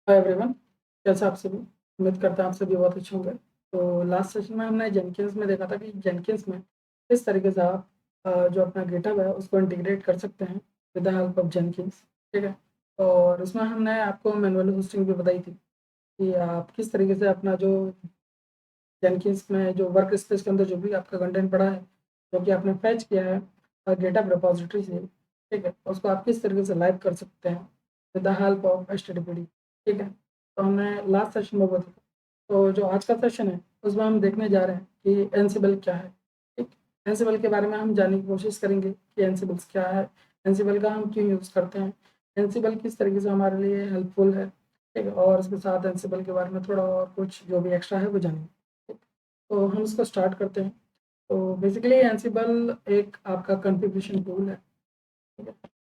Hi everyone, कैसे आप सभी? उम्मीद करता हूँ आप सभी बहुत अच्छे होंगे। तो लास्ट सेशन में हमने जेनकिंस में देखा था कि जेनकिंस में किस तरीके से आप जो अपना गिटहब है उसको इंटीग्रेट कर सकते हैं with the help of Jenkins. ठीक है। और उसमें हमने आपको मैनुअल होस्टिंग भी बताई थी कि आप किस तरीके से अपना जो जेनकिंस में जो वर्क स्पेस के अंदर जो भी आपका कंटेंट पड़ा है, जो कि आपने फैच किया है गिटहब रिपॉजिटरी से, ठीक है, उसको आप किस तरीके से लाइव कर सकते हैं विद द हेल्प ऑफ एचटीटीपीडी। ठीक है। तो हमने लास्ट सेशन में बताया। तो जो आज का सेशन है उसमें हम देखने जा रहे हैं कि एनसिबल क्या है। ठीक। एनसिबल के बारे में हम जानने की कोशिश करेंगे कि एनसिबल्स क्या है, एनसिबल का हम क्यों यूज़ करते हैं, एनसिबल किस तरीके से हमारे लिए हेल्पफुल है। ठीक है। और उसके साथ एनसिबल के बारे में थोड़ा और कुछ जो भी एक्स्ट्रा है वो जानेंगे। ठीक। तो हम इसको स्टार्ट करते हैं। तो बेसिकली एनसिबल एक आपका कॉन्फ़िगरेशन टूल है। ठीक है।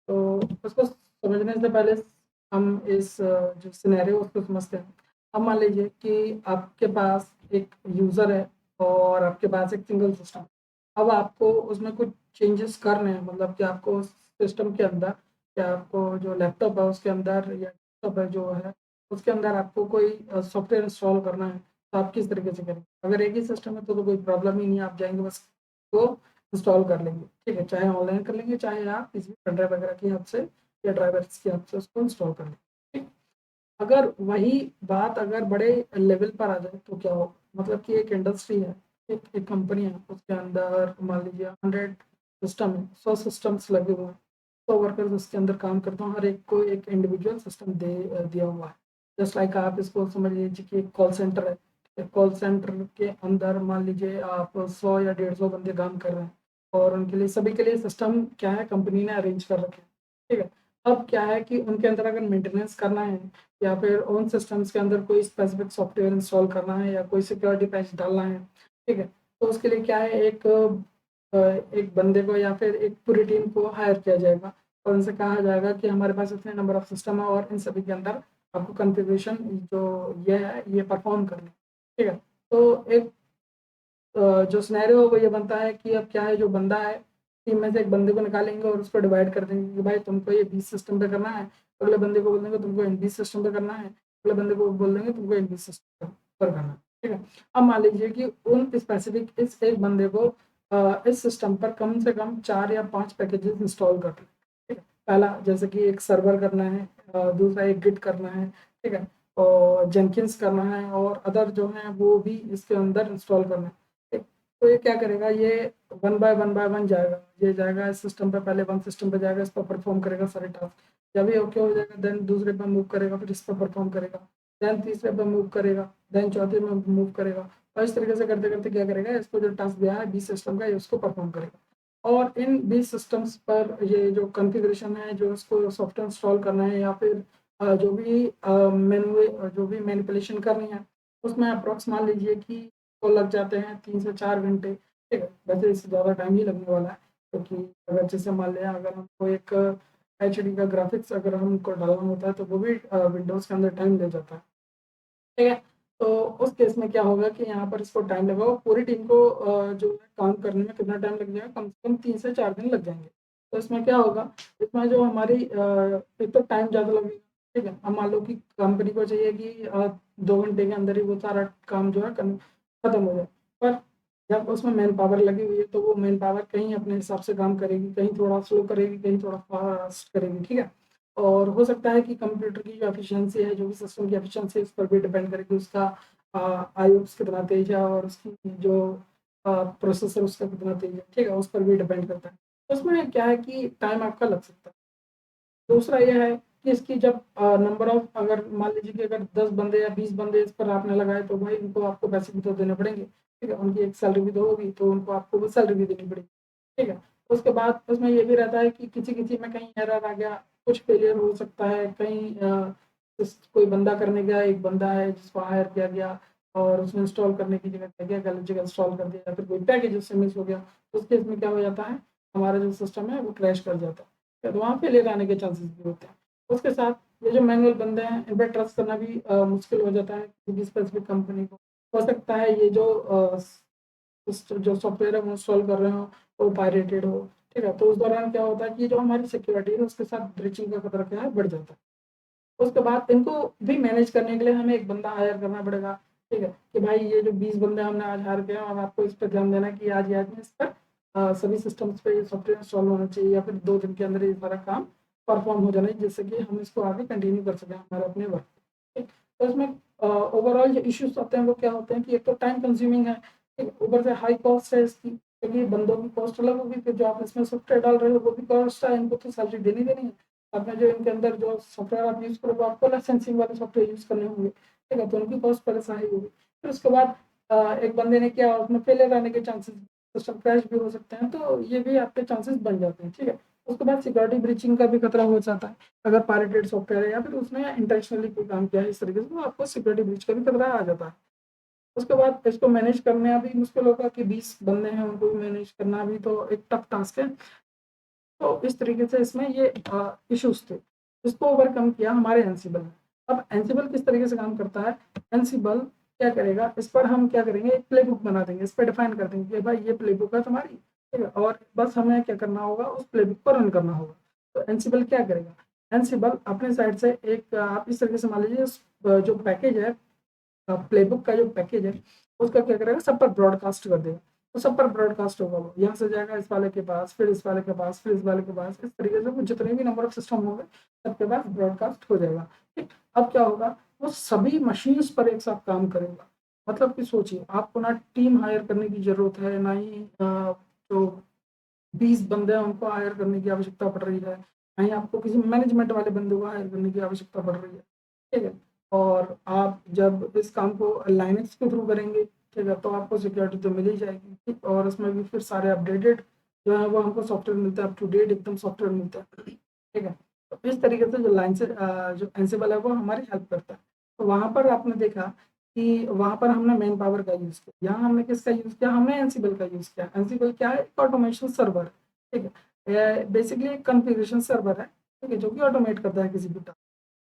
तो उसको समझने से पहले हम इस जो सिनेरियो उसको समझते हैं। अब मान लीजिए कि आपके पास एक यूज़र है और आपके पास एक सिंगल सिस्टम। अब आपको उसमें कुछ चेंजेस करने हैं, मतलब कि आपको उस सिस्टम के अंदर या आपको जो लैपटॉप है उसके अंदर या डेस्कटॉप है जो है उसके अंदर आपको कोई सॉफ्टवेयर इंस्टॉल करना है, तो आप किस तरीके से करेंगे? अगर एक ही सिस्टम है तो कोई प्रॉब्लम ही नहीं है, आप जाएँगे बस वो इंस्टॉल कर लेंगे। ठीक है, चाहे ऑनलाइन कर लेंगे, चाहे आप किसी पेन ड्राइव वगैरह की हेल्प से या ड्राइवर्स की हेल्प से उसको इंस्टॉल कर लेंगे। ठीक। अगर वही बात अगर बड़े लेवल पर आ जाए तो क्या होगा? मतलब कि एक इंडस्ट्री है, एक कंपनी है, उसके अंदर मान लीजिए 100 सिस्टम है, 100 सिस्टम्स लगे हुए हैं, 100 वर्कर्स उसके अंदर काम करते हैं, हर एक को एक इंडिविजुअल सिस्टम दिया हुआ है। जस्ट लाइक आप इसको समझ लीजिए कि एक कॉल सेंटर है। एक कॉल सेंटर के अंदर मान लीजिए आप 100 या 150 बंदे काम कर रहे हैं और उनके लिए सभी के लिए सिस्टम क्या है, कंपनी ने अरेंज कर रखे हैं। ठीक है। अब क्या है कि उनके अंदर अगर मेंटेनेंस करना है या फिर उन सिस्टम्स के अंदर कोई स्पेसिफिक सॉफ्टवेयर इंस्टॉल करना है या कोई सिक्योरिटी पैच डालना है, ठीक है, तो उसके लिए क्या है, एक बंदे को या फिर एक पूरी टीम को हायर किया जाएगा और उनसे कहा जाएगा कि हमारे पास इतने नंबर ऑफ सिस्टम है और इन सभी के अंदर आपको कॉन्फ़िगरेशन जो ये है ये परफॉर्म करनी है। ठीक है। तो एक जो सिनेरियो है वो ये बनता है कि अब क्या है, जो बंदा है, टीम में से एक बंदे को निकालेंगे और उसको डिवाइड कर देंगे कि भाई तुमको ये 20 सिस्टम पे करना है, अगले बंदे को बोल देंगे तुमको इन 20 सिस्टम पे करना है, अगले बंदे को बोल देंगे तुमको इन 20 सिस्टम पर करना है। ठीक है। अब मान लीजिए कि उन स्पेसिफिक इस एक बंदे को इस सिस्टम पर कम से कम 4 या 5 पैकेजेस इंस्टॉल करने हैं। ठीक है। पहला जैसे कि एक सर्वर करना है, दूसरा एक गिट करना है, ठीक है, और जेनकिंस करना है और अदर जो हैं वो भी इसके अंदर इंस्टॉल करना है। ठीक। तो ये क्या करेगा, ये वन बाय वन जाएगा, ये जाएगा इस सिस्टम पे, पहले वन सिस्टम पे जाएगा, इस पर परफॉर्म करेगा सारे टास्क। जब ये ओके हो जाएगा देन दूसरे पे मूव करेगा, फिर इस पर परफॉर्म करेगा, देन तीसरे पे मूव करेगा, देन चौथे में मूव करेगा और इस तरीके से करते करते क्या करेगा, इसको जो टास्क दिया है 20 सिस्टम का ये उसको परफॉर्म करेगा। और इन 20 सिस्टम्स पर ये जो कॉन्फ़िगरेशन है, जो इसको सॉफ्टवेयर इंस्टॉल करना है या फिर जो भी मैनिपुलेशन करनी है, उसमें अप्रॉक्स मान लीजिए कि तो लग जाते हैं 3 से 4 घंटे। ठीक है, वैसे इससे ज़्यादा टाइम ही लगने वाला है क्योंकि अगर जैसे मान लें अगर हमको एक एचडी का ग्राफ़िक्स अगर हमको डालना होता है तो वो भी विंडोज़ के अंदर टाइम ले जाता है। ठीक है। तो उस केस में क्या होगा कि यहाँ पर इसको टाइम लगा और पूरी टीम को जो है काम करने में कितना टाइम लग जाएगा, कम से कम 3 से 4 दिन लग जाएँगे। तो इसमें क्या होगा, इसमें जो हमारी एक तो टाइम ज़्यादा लगेगा। ठीक है। अब मान लो कि कंपनी को चाहिए कि 2 घंटे के अंदर ही वो सारा काम जो है खत्म हो जाए। पर जब उसमें मैन पावर लगी हुई है तो वो मैन पावर कहीं अपने हिसाब से काम करेगी, कहीं थोड़ा स्लो करेगी, कहीं थोड़ा फ़ास्ट करेगी। ठीक है। और हो सकता है कि कंप्यूटर की जो एफिशिएंसी है, जो भी सिस्टम की एफिशिएंसी है, उस पर भी डिपेंड करेगी उसका आईओएस कितना तेज़ है और उसकी जो प्रोसेसर उसका कितना तेज़ है, ठीक है? उस पर भी डिपेंड करता है। तो उसमें क्या है कि टाइम आपका लग सकता है। दूसरा ये है कि इसकी जब नंबर ऑफ अगर मान लीजिए कि अगर 10 बंदे या 20 बंदे इस पर आपने लगाए तो भाई उनको आपको पैसे भी तो देने पड़ेंगे, ठीक है? उनकी एक सैलरी भी तो होगी, तो उनको आपको वो सैलरी भी देनी पड़ेगी, ठीक है? उसके बाद उसमें ये भी रहता है कि किसी-किसी में कहीं एरर आ गया, कुछ फेलियर हो सकता है, कहीं कोई बंदा करने गया, एक बंदा है जिसको हायर किया गया और उसने इंस्टॉल करने की जगह क्या किया, गलत जगह इंस्टॉल कर दिया या फिर कोई पैकेज उससे मिस हो गया, उस केस में क्या हो जाता है, हमारा जो सिस्टम है वो क्रैश कर जाता है। तो वहाँ फेलियर आने के चांसेस भी होते हैं। उसके साथ ये जो मैनुअल बंदे हैं इन पे ट्रस्ट करना भी मुश्किल हो जाता है किसी स्पेसिफिक कंपनी को। हो सकता है ये जो जो सॉफ्टवेयर है वो इंस्टॉल कर रहे हो वो पायरेटेड हो, ठीक है? तो उस दौरान क्या होता है कि जो हमारी सिक्योरिटी है उसके साथ ब्रीचिंग का खतरा क्या है बढ़ जाता है। उसके बाद इनको भी मैनेज करने के लिए हमें एक बंदा हायर करना पड़ेगा, ठीक है? कि भाई ये जो 20 बंदे हमने आज हायर किए हैं, अब आपको इस पे ध्यान देना है कि आज ही आज में इस पर सभी सिस्टम्स पे ये सॉफ्टवेयर इंस्टॉल होना चाहिए या फिर 2 दिन के अंदर ये सारा काम परफॉर्म हो जाना चाहिए, जिससे कि हम इसको आगे कंटिन्यू कर सकें हमारे अपने वर्क पे, ठीक? तो इसमें ओवरऑल जो इश्यूज़ आते हैं वो क्या होते हैं कि एक तो टाइम कंज्यूमिंग है, ठीक है? ऊपर से हाई कॉस्ट है इसकी, क्योंकि बंदों की कॉस्ट अलग होगी, फिर जो आप इसमें सॉफ्टवेयर डाल रहे हो वो भी कॉस्ट है, इनको तो सैलरी देनी देनी है। आपने जो इनके अंदर जो सॉफ्टवेयर आप यूज़ करोगे, आपको लाइसेंसिंग वाले सॉफ्टवेयर यूज़ करने होंगे, ठीक है? तो उनकी कॉस्ट पहले से हाई होगी। फिर उसके बाद एक बंदे ने किया, उसमें फेलियर आने के चांसेस, सिस्टम क्रैश भी हो सकते हैं, तो ये भी आपके चांसेस बन जाते हैं, ठीक है? उसके बाद सिक्योरिटी ब्रीचिंग का भी खतरा हो जाता है। अगर पायरेटेड सॉफ्टवेयर है या फिर उसने इंटेंशनली कोई काम किया है इस तरीके से, तो आपको सिक्योरिटी ब्रीच का भी खतरा आ जाता है। उसके बाद इसको मैनेज करना भी मुश्किल होगा कि 20 बंदे हैं, उनको भी मैनेज करना भी तो एक टफ टास्क है। तो इस तरीके से इसमें ये इश्यूज़ थे। इसको ओवरकम किया हमारे एनसिबल ने। अब एनसिबल किस तरीके से काम करता है, एनसिबल क्या करेगा, इस पर हम क्या करेंगे, एक प्लेबुक बना देंगे, इस पे डिफाइन कर देंगे कि भाई ये प्लेबुक है तुम्हारी, ठीक है? और बस हमें क्या करना होगा, उस प्लेबुक को रन करना होगा। तो एनसिबल क्या करेगा, एनसिबल अपने साइड से एक आप इस तरीके से मान लीजिए जो पैकेज है, प्लेबुक का जो पैकेज है, उसका क्या करेगा, सब पर ब्रॉडकास्ट कर देगा। तो सब पर ब्रॉडकास्ट होगा, वो यहाँ से जाएगा इस वाले के पास, फिर इस वाले के पास, फिर इस वाले के पास, इस तरीके से वो जितने भी नंबर ऑफ सिस्टम होंगे सबके पास ब्रॉडकास्ट हो जाएगा, ठीक? अब क्या होगा, वो सभी मशीन्स पर एक साथ काम करेगा। मतलब कि सोचिए, आपको ना टीम हायर करने की जरूरत है, ना ही जो 20 बंदे हैं उनको हायर करने की आवश्यकता पड़ रही है, ना ही आपको किसी मैनेजमेंट वाले बंदे को हायर करने की आवश्यकता पड़ रही है, ठीक है? और आप जब इस काम को लाइनक्स के थ्रू करेंगे, ठीक है, तो आपको सिक्योरिटी तो मिल ही जाएगी, ठीक? और उसमें भी फिर सारे अपडेटेड जो है वो हमको सॉफ्टवेयर मिलता है, अप टू डेट एकदम सॉफ्टवेयर मिलता है, ठीक है? तो इस तरीके से जो लाइन से जो एंसिबल है वो हमारी हेल्प करता है। तो वहाँ पर आपने देखा कि वहाँ पर हमने मैन पावर का यूज़ किया, यहाँ हमने किसका यूज़ किया, हमने एंसिबल का यूज़ किया। एंसिबल क्या है, एक ऑटोमेशन सर्वर है, ठीक है? बेसिकली एक कॉन्फ़िगरेशन सर्वर है, ठीक है, जो कि ऑटोमेट करता है किसी भी टास्क।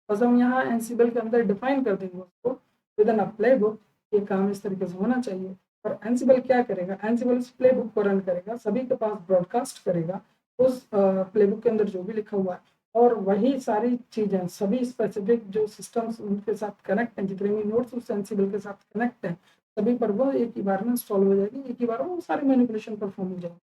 बस हम यहाँ एंसिबल के अंदर डिफाइन कर देंगे उसको विद इन अ प्लेबुक, ये काम इस तरीके से होना चाहिए। और एंसिबल क्या करेगा, एंसिबल उस प्लेबुक को रन करेगा, सभी के पास ब्रॉडकास्ट करेगा उस प्लेबुक के अंदर जो भी लिखा हुआ है, और वही सारी चीज़ें सभी स्पेसिफिक जो सिस्टम्स उनके साथ कनेक्ट हैं, जितने भी नोड्स उस एंसिबल के साथ कनेक्ट हैं, सभी पर वो एक ही बार में इंस्टॉल हो जाएगी, एक ही बार में वो सारी मैनिपुलेशन परफॉर्म हो जाएगी,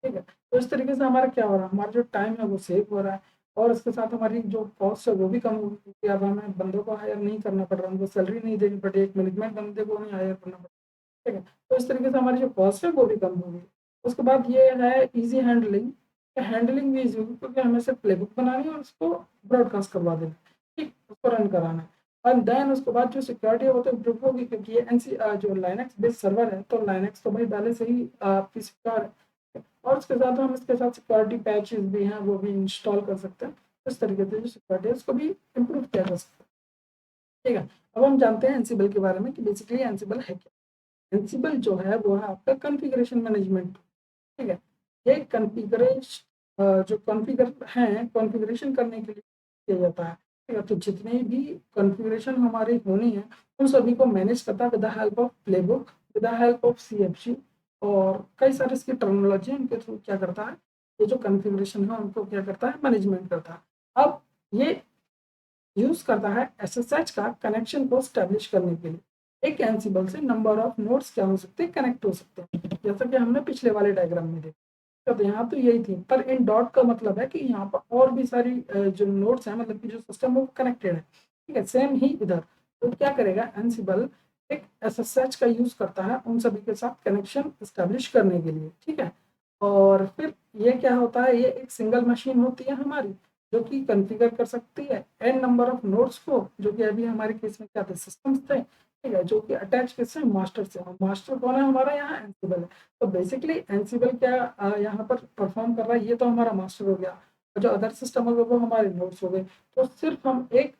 ठीक है? तो इस तरीके से हमारा क्या हो रहा है, हमारा जो टाइम है वो सेव हो रहा है, और इसके साथ हमारी जो कॉस्ट है वो भी कम होगी, क्योंकि अब हमें बंदों को हायर नहीं करना पड़ रहा, उनको सैलरी नहीं देनी पड़ रही, एक मैनेजमेंट बंदे को नहीं हायर करना पड़ रहा, ठीक है? तो इस तरीके से हमारी जो कॉस्ट है वो भी कम होगी। उसके बाद ये है ईज़ी हैंडलिंग, हैंडलिंग भी ईज़ी होगी, क्योंकि हमें सिर्फ प्लेबुक बनानी है और उसको ब्रॉडकास्ट करवा देना है, ठीक? उसको रन कराना है। एंड देन उसके बाद जो सिक्योरिटी है वो तो इम्प्रूव होगी, क्योंकि ये जो लाइनक्स बेस्ड सर्वर है, तो लाइनक्स तो भाई पहले से ही आपकी सिक्योर है। और उसके साथ हम इसके साथ सिक्योरिटी पैचेस भी हैं, वो भी इंस्टॉल कर सकते हैं। इस तरीके से जो सिक्योरिटी है उसको भी इम्प्रूव किया जा सकता है, ठीक है? अब हम जानते हैं एंसिबल के बारे में कि बेसिकली एंसिबल है क्या। एंसिबल जो है वो है आपका कॉन्फ़िगरेशन मैनेजमेंट, ठीक है? ये जो कॉन्फ़िगर हैं, कॉन्फ़िगरेशन करने के लिए किया जाता है, ठीक है? तो जितनी भी कॉन्फ़िगरेशन हमारी होनी है, उन सभी को मैनेज करता है with the help of playbook, with the help of CFG, और कई सारे इसकी टर्मिनोलॉजी है, उनके थ्रू क्या करता है, ये जो कॉन्फ़िगरेशन है उनको क्या करता है, मैनेजमेंट करता है। अब ये यूज़ करता है एसएसएच का कनेक्शन को एस्टेब्लिश करने के लिए। एक एंसिबल से नंबर ऑफ नोड्स क्या हो सकते हैं, कनेक्ट हो सकते हैं, जैसा कि हमने पिछले वाले डायग्राम में देखा। तो यहाँ तो यही थी, पर इन डॉट का मतलब है कि यहाँ पर और भी सारी जो नोड्स हैं, मतलब कि जो सिस्टम है वो कनेक्टेड है, ठीक है? सेम ही इधर। तो क्या करेगा एंसिबल, एक एसएसएच का यूज़ करता है उन सभी के साथ कनेक्शन एस्टेब्लिश करने के लिए, ठीक है? और फिर ये क्या होता है, ये एक सिंगल मशीन होती है हमारी, जो कि कॉन्फ़िगर कर सकती है एन नंबर ऑफ नोड्स को, जो कि अभी हमारे केस में क्या थे, सिस्टम्स थे, ठीक है? जो कि अटैच किससे, मास्टर से, और मास्टर कौन है हमारा, यहाँ एंसिबल है। तो बेसिकली एंसिबल क्या यहाँ पर परफॉर्म कर रहा है, ये तो हमारा मास्टर हो गया, और जो अदर सिस्टम हो गए वो हमारे नोड्स हो गए। तो सिर्फ हम एक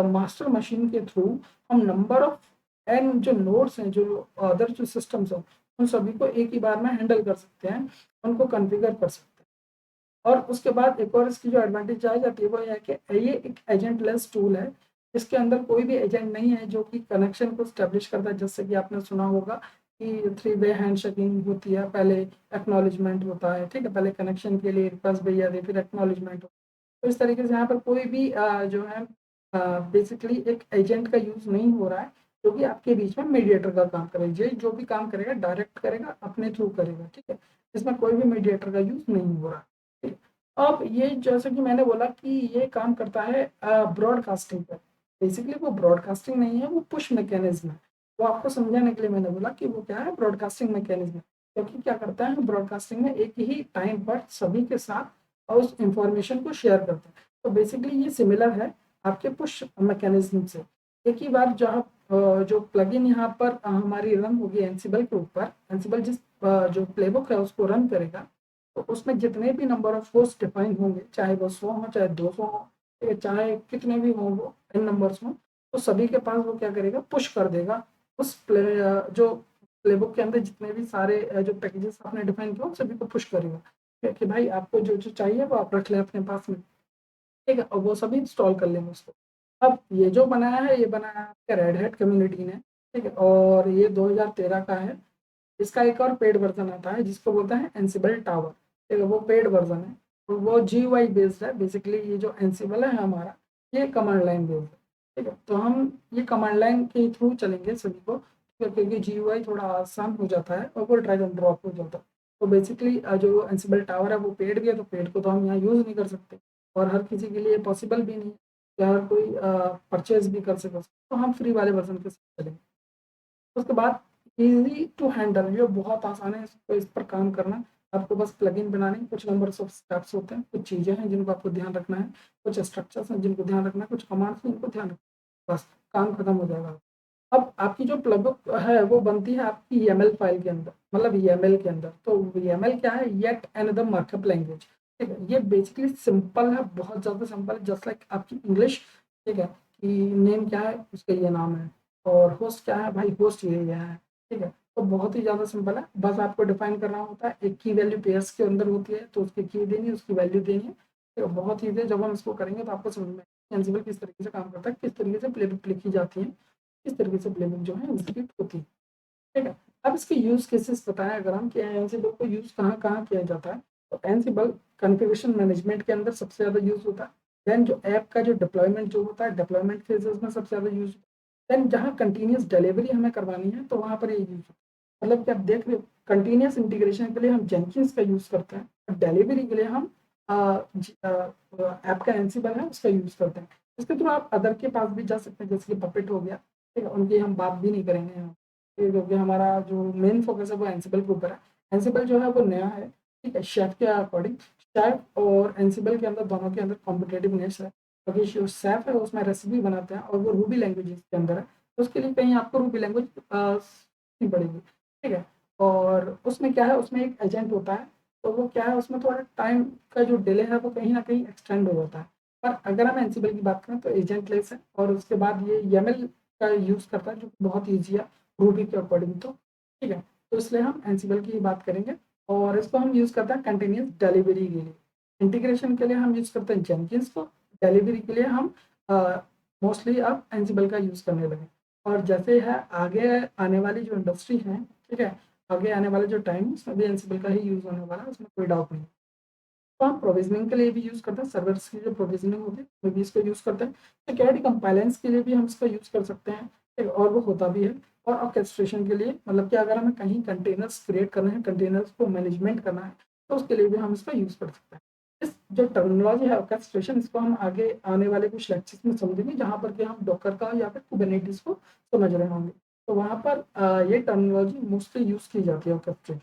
मास्टर मशीन के थ्रू हम नंबर ऑफ एन जो नोड्स हैं, जो अदर जो सिस्टम्स हैं, उन सभी को एक ही बार में हैंडल कर सकते हैं, उनको कॉन्फ़िगर कर सकते हैं। और उसके बाद एक और इसकी जो एडवांटेज आ जाती है वो ये है कि ये एक एजेंट लेस टूल है। इसके अंदर कोई भी एजेंट नहीं है जो कि कनेक्शन को एस्टेब्लिश करता है, जैसे कि आपने सुना होगा कि थ्री वे हैंडशेकिंग होती है, पहले एक्नॉलेजमेंट होता है, ठीक है? पहले कनेक्शन के लिए रिक्वेस्ट भेजा जाती है, फिर एक्नॉलेजमेंट। तो इस तरीके से यहाँ पर कोई भी जो है बेसिकली एक एजेंट का यूज़ नहीं हो रहा है, जो कि आपके बीच में मीडिएटर का काम करे। ये जो भी काम करेगा डायरेक्ट करेगा, अपने थ्रू करेगा, ठीक है? इसमें कोई भी मीडिएटर का यूज़ नहीं हो रहा है, ठीक है? अब ये जैसे कि मैंने बोला कि ये काम करता है ब्रॉडकास्टिंग पे। बेसिकली वो ब्रॉडकास्टिंग नहीं है, वो पुश मैकेनिज़्म है। वो आपको समझाने के लिए मैंने बोला कि वो क्या है, ब्रॉडकास्टिंग मैकेनिज़्म। क्योंकि क्या करता है, ब्रॉडकास्टिंग में एक ही टाइम पर सभी के साथ उस इन्फॉर्मेशन को शेयर करता है। तो बेसिकली ये सिमिलर है आपके पुश मैकेनिज्म से। एक ही बार जहाँ जो प्लगइन यहाँ पर हमारी रन होगी एंसिबल के ऊपर, एंसिबल जिस जो प्लेबुक है उसको रन करेगा, तो उसमें जितने भी नंबर ऑफ होस्ट डिफाइन होंगे, चाहे वो 100 हो, चाहे 200 हो, चाहे कितने भी हों वो इन नंबर्स हों, तो सभी के पास वो क्या करेगा, पुश कर देगा उस जो प्लेबुक के अंदर जितने भी सारे जो पैकेजेस आपने डिफाइन किया, उन सभी को पुश करेगा कि भाई आपको जो चाहिए वो आप रख लें अपने पास में। ठीक है? और वो सभी इंस्टॉल कर लेंगे उसको। अब ये जो बनाया है, ये बनाया है आपके रेड हैट कम्युनिटी ने, ठीक है? और ये 2013 का है। इसका एक और पेड वर्ज़न आता है जिसको बोलते हैं एंसिबल टावर, ठीक है? वो पेड वर्ज़न है। तो वो जीयूआई बेस्ड है। बेसिकली ये जो एंसिबल है हमारा, ये कमांड लाइन बेस्ड है, ठीक है? तो हम ये कमांड लाइन के थ्रू चलेंगे सभी को, ठीक है? क्योंकि जीयूआई थोड़ा आसान हो जाता है और वो ड्रैग एंड ड्रॉप हो जाता है। तो बेसिकली जो एंसिबल टावर है वो पेड भी है, तो पेड को तो हम यहाँ यूज़ नहीं कर सकते और हर किसी के लिए पॉसिबल भी नहीं है कि हर कोई परचेज़ भी कर सके। तो हम फ्री वाले वर्ज़न के साथ चलेंगे। उसके बाद ईज़ी टू हैंडल, ये बहुत आसान है इसको इस पर काम करना। आपको बस प्लगइन बनाने हैं, कुछ नंबर्स ऑफ स्टेप्स होते हैं, कुछ चीज़ें हैं जिनको आपको ध्यान रखना है, कुछ स्ट्रक्चर्स हैं जिनको ध्यान रखना है, कुछ कमांड्स हैं जिनको ध्यान रखना है, बस काम खत्म हो जाएगा। अब आपकी जो प्लग है वो बनती है आपकी YAML फाइल के अंदर, मतलब YAML के अंदर। तो YAML क्या है? येट अनदर मार्कअप लैंग्वेज, ठीक है? ये बेसिकली सिंपल है, बहुत ज़्यादा सिंपल है, जस्ट लाइक आपकी इंग्लिश, ठीक है? कि नेम क्या है, उसका ये नाम है, और होस्ट क्या है, भाई होस्ट ये है, ठीक है? तो बहुत ही ज़्यादा सिंपल है, बस आपको डिफाइन करना होता है। एक की वैल्यू पेयर्स के अंदर होती है, तो उसकी की देनी है, उसकी वैल्यू देनी है, ठीक है? बहुत ईज़ी है। जब हम इसको करेंगे तो आपको समझ में एंसिबल किस तरीके से काम करता है, किस तरीके से प्लेबुक लिखी जाती है, इस तरीके से प्लेबुक जो है एग्जीक्यूट होती है, ठीक है? अब इसके यूज़ केसेस बताएँ अगर हम, कि एंसिबल को यूज़ कहाँ-कहाँ किया जाता है, तो एंसिबल कॉन्फ़िगरेशन मैनेजमेंट के अंदर सबसे ज़्यादा यूज़ होता है। देन जो ऐप का जो डिप्लॉयमेंट जो होता है, डिप्लॉयमेंट फेजेज़ में सबसे ज़्यादा यूज़, देन जहाँ कंटीन्यूअस डिलीवरी हमें करवानी है, तो वहाँ पर ये यूज़ होता है। मतलब कि आप देख रहे हो, कंटीन्यूअस इंटीग्रेशन के लिए हम जेनकिंस का यूज़ करते हैं, और डिलीवरी के लिए हम ऐप का एंसिबल है उसका यूज़ करते हैं। इसके थ्रू आप अदर के पास भी जा सकते हैं, जैसे कि पपेट हो गया, ठीक है? उनकी हम बात भी नहीं करेंगे यहाँ, क्योंकि हमारा जो मेन फ़ोकस है वो एंसिबल के ऊपर है। एंसिबल जो है वो नया है, ठीक है? शेफ़ के अकॉर्डिंग, शेफ़ और एंसिबल के अंदर, दोनों के अंदर कॉम्पिटिटिवनेस है, क्योंकि जो शेफ़ है उसमें रेसिपी बनाते हैं और वो रूबी लैंग्वेज के अंदर है, तो उसके लिए कहीं आपको रूबी लैंग्वेज सीखनी पड़ेगी, ठीक है? और उसमें क्या है, उसमें एक एजेंट होता है, तो वो क्या है, उसमें थोड़ा टाइम का जो डिले है वो कहीं न कहीं एक्सटेंड हो जाता है। पर अगर हम एंसिबल की बात करें तो एजेंट लेस है, और उसके बाद ये YAML का यूज़ करता है, जो कि बहुत ईज़ी है रूबी के अकॉर्डिंग तो, ठीक है? तो इसलिए हम एंसिबल की ही बात करेंगे, और इसको हम यूज़ करते हैं कंटीन्यूअस डिलीवरी के लिए। इंटीग्रेशन के लिए हम यूज़ करते हैं जेनकिंस को, डिलीवरी के लिए हम मोस्टली अब एंसिबल का यूज़ करने लगे। और जैसे है आगे आने वाली जो इंडस्ट्री है, ठीक है? आगे आने वाले जो टाइम, उसमें भी एंसिबल का ही यूज़ होने वाला है, उसमें कोई डाउट नहीं। तो हम प्रोविज़निंग के लिए भी यूज़ करते हैं, सर्वर्स की जो प्रोविज़निंग होती है, उसमें भी इसको यूज़ करते हैं। सिक्योरिटी कंप्लायंस के लिए भी हम इसका यूज़ कर सकते हैं, ठीक है? और वो होता भी है। और ऑर्केस्ट्रेशन के लिए, मतलब कि अगर हमें कहीं कंटेनर्स क्रिएट करने हैं, कंटेनर्स को मैनेजमेंट करना है, तो उसके लिए भी हम इसका यूज़ कर सकते हैं। इस जो टर्मिनोलॉजी है ऑर्केस्ट्रेशन, इसको हम आगे आने वाले कुछ लेक्चर्स में समझेंगे, जहाँ पर कि हम डॉकर का या फिर कुबरनेटिस को समझ रहे होंगे। तो वहाँ पर ये टर्मिनोलॉजी मोस्टली यूज़ की जाती है ऑर्केस्ट्रेशन।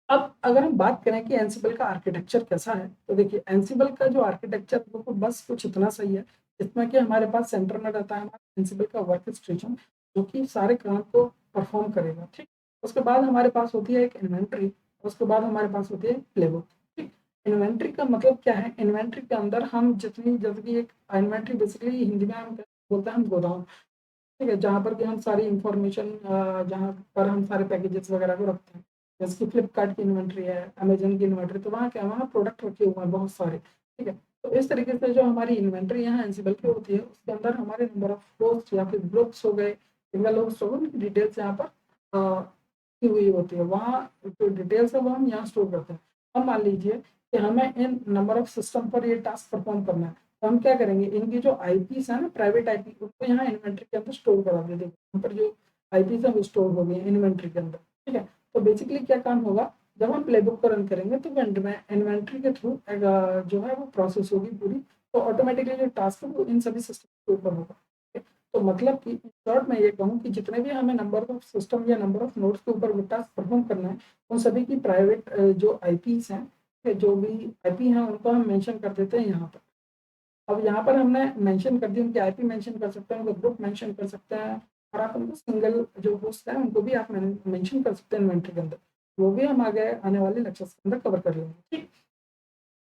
अब अगर हम बात करें कि एंसिबल का आर्किटेक्चर कैसा है, तो देखिए एंसिबल का जो आर्किटेक्चर है वो बस कुछ इतना सही है, जिसमें कि हमारे पास सेंटर में रहता है हमारा एंसिबल का वर्कस्टेशन, जो कि सारे काम को परफॉर्म करेगा, ठीक? उसके बाद हमारे पास होती है एक इन्वेंटरी, उसके बाद हमारे पास होती है प्लेबुक, ठीक? इन्वेंटरी का मतलब क्या है? इन्वेंटरी के अंदर हम जितनी जल्दी एक इन्वेंटरी, बेसिकली हिंदी में हम बोलते हैं हम गोदाम, ठीक है? जहाँ पर कि हम सारी इन्फॉर्मेशन जहाँ पर हम सारे पैकेजेस वगैरह को रखते हैं। जैसे कि फ्लिपकार्ट की इन्वेंटरी है, अमेज़न की इन्वेंटरी, तो वहाँ क्या है, वहाँ प्रोडक्ट रखे हुए हैं बहुत सारे, ठीक है? तो इस तरीके से जो हमारी इन्वेंटरी यहाँ एंसिबल की होती है, उसके अंदर हमारे नंबर ऑफ होस्ट या फिर ग्रुप्स हो गए, सिंगल होस्ट हो गए, उनकी डिटेल्स यहाँ पर की हुई होती है। वहाँ जो डिटेल्स है वो हम यहाँ स्टोर करते हैं। अब मान लीजिए कि हमें इन नंबर ऑफ सिस्टम पर ये टास्क परफ़ॉर्म करना है, तो हम क्या करेंगे, इनकी जो आईपीस है ना, प्राइवेट आईपी, उनको यहाँ इन्वेंटरी के अंदर स्टोर करा देते हैं। यहाँ पर जो आईपीस है वो स्टोर हो गए इन्वेंटरी के अंदर, ठीक है। तो बेसिकली क्या काम होगा, जब हम प्लेबुक को रन करेंगे तो इन्वेंटरी के थ्रू जो है वो प्रोसेस होगी पूरी, तो ऑटोमेटिकली जो टास्क है वो इन सभी सिस्टम के ऊपर होगा। ठीक है? तो मतलब कि शॉर्ट में ये कहूँ कि जितने भी हमें नंबर ऑफ सिस्टम या नंबर ऑफ नोड्स के ऊपर वो टास्क परफॉर्म करना है, उन सभी की प्राइवेट जो आईपीस हैं, जो भी आईपी हैं, उनको हम मेंशन कर देते हैं यहाँ पर। अब यहाँ पर हमने मेंशन कर दी, उनकी आईपी मेंशन कर सकते हैं, उनका ग्रुप मेंशन कर सकते हैं, और आप उनको सिंगल जो होस्ट है उनको भी आप मेंशन कर सकते हैं इन्वेंटरी के अंदर। वो भी हम आगे आने वाले लेक्चर्स के अंदर कवर कर लेंगे, ठीक।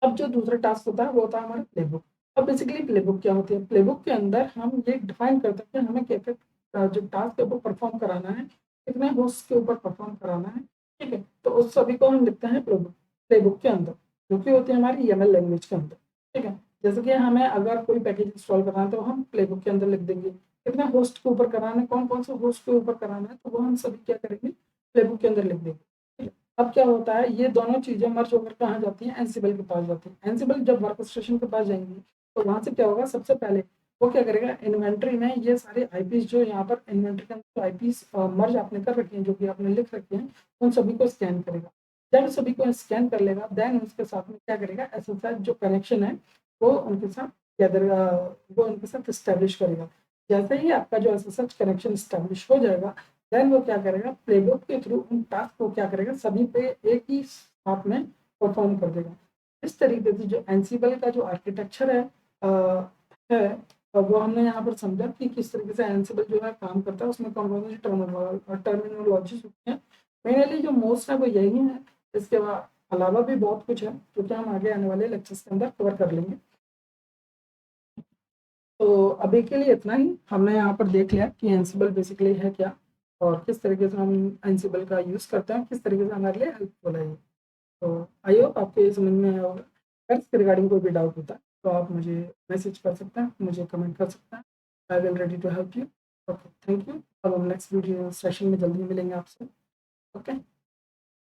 अब जो दूसरा टास्क होता है वो होता है हमारा प्लेबुक। अब बेसिकली प्लेबुक क्या होती है, प्लेबुक के अंदर हम ये डिफाइन करते हैं कि हमें क्या जो टास्क है वो परफॉर्म कराना है, कितने होस्ट के ऊपर परफॉर्म कराना है, ठीक है। तो उस सभी को हम लिखते हैं प्लेबुक प्लेबुक के अंदर, जो कि होती है हमारी ईएमएल लैंग्वेज के अंदर, ठीक है। जैसे कि हमें अगर कोई पैकेज इंस्टॉल करना है तो हम प्लेबुक के अंदर लिख देंगे, कितने होस्ट के ऊपर कराना है, कौन कौन से होस्ट के ऊपर कराना है, तो वो हम सभी क्या करेंगे, प्लेबुक के अंदर लिख देंगे, ठीक है। अब क्या होता है, ये दोनों चीजें मर्ज होकर कहाँ जाती हैं, एनसिबल के पास जाती हैं। एनसिबल जब वर्क स्टेशन के पास जाएंगी तो वहां से क्या होगा, सबसे पहले वो क्या करेगा, इन्वेंट्री में ये सारे आईपीस जो यहाँ पर इन्वेंट्री के अंदर आईपीस मर्ज आपने कर रखे हैं, जो कि आपने लिख रखे हैं, उन सभी को स्कैन करेगा। जब सभी को स्कैन कर लेगा, देन उसके साथ में क्या करेगा, एसएसएच जो कनेक्शन है वो उनके साथ गैदर वो उनके साथ स्टैब्लिश करेगा। जैसे ही आपका जो एसएसएच कनेक्शन स्टैब्लिश हो जाएगा, देन वो क्या करेगा, प्लेबुक के थ्रू उन टास्क को क्या करेगा, सभी पे एक ही साथ में परफॉर्म कर देगा। इस तरीके से जो एनसिबल का जो आर्किटेक्चर है वो हमने यहाँ पर समझा कि किस तरीके से एनसिबल जो है काम करता है, उसमें कौन कौन सी टर्मिनोलॉजीज होती हैं। मेनली जो मोस्ट है वो यही है, इसके अलावा भी बहुत कुछ है जो कि हम आगे आने वाले लेक्चर्स के अंदर कवर कर लेंगे। तो अभी के लिए इतना ही, हमने यहाँ पर देख लिया कि एनसिबल बेसिकली है क्या, और किस तरीके से हम एनसिबल का यूज़ करते हैं, किस तरीके से हमारे लिए हेल्पफुल है ये। तो आई होप आपको ये समझ में आया होगा। अगर इसके रिगार्डिंग कोई भी डाउट होता है तो आप मुझे मैसेज कर सकते हैं, मुझे कमेंट कर सकते हैं। I will ready to help you. Okay, thank you. अब हम नेक्स्ट वीडियो सेशन में जल्दी मिलेंगे आपसे। ओके।